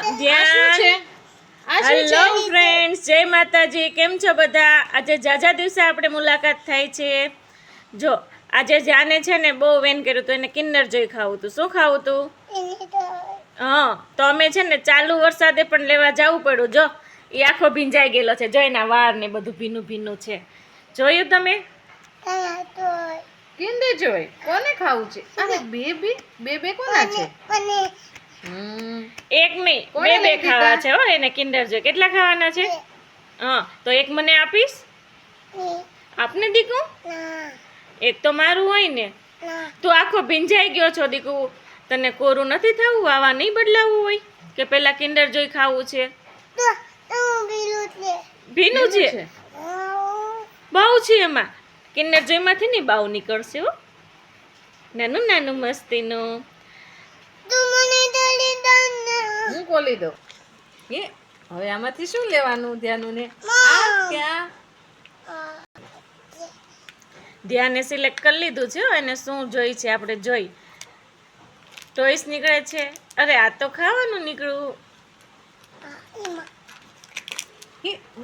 ધ્યાન. Hello friends, જય માતાજી. કેમ છો બધા? આજે જાજા દિવસે આપણે મુલાકાત થાય છે. જો આજે જાને છે ને બહુ વેન કર્યું હતું, એને કિન્નર જોઈ ખાવું હતું. શું ખાવું હતું? હા, તો અમે છે ને ચાલુ વરસાદે પણ લેવા જવું પડ્યું. જો એ આખો ભીંજાઈ ગયેલો છે. જો એના વાળ ને બધું ભીનું ભીનું છે. જોયું તમે? કિન્ડર જોય કોને ખાવું છે? અરે બે કોના છે? એક નહીં, બે ખાવા છે હો એને કિન્ડર જોય. કેટલા ખાવાના છે? હા, તો એક મને આપીશ? આપને દીકુ? એક તો મારું હોય ને. તું આખો ભીંજાઈ ગયો છો દીકુ. તને કોરું નથી થવું? વાવા નહીં બદલાવવું હોય કે પેલા કિન્ડર જોઈ ખાવું છે? ભીનું છે બહુ છે એમાં. કિન્ડર જોઈમાંથી નહીં બાવ નીકળશે હો. નાનું નાનું મસ્તીનું. હું ખોલી દઉં. હવે આમાંથી શું લેવાનું ધ્યાનું ને? આ ક્યાં? ધ્યાને સિલેક્ટ કરી લીધું છે. એને શું જોઈ છે આપણે જોઈ. ટોયસ નીકળે છે. અરે આ તો ખાવાનું નીકળ્યું.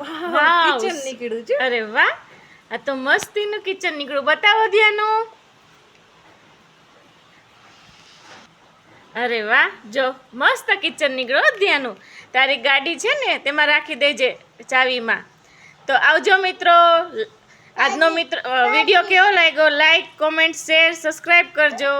વાહ, કિચન નીકળ્યું છે. અરે વાહ, આ તો મસ્તીનું કિચન નીકળ્યું. બતાવો ધ્યાનું. અરે વાહ, જો મસ્ત કિચન નીકળ્યું ધ્યાનું. તારી ગાડી છે ને તેમાં રાખી દેજે ચાવીમાં. તો આવજો મિત્રો. આજનો વિડીયો કેવો લાગ્યો? લાઈક, કોમેન્ટ, શેર, સબસ્ક્રાઇબ કરજો.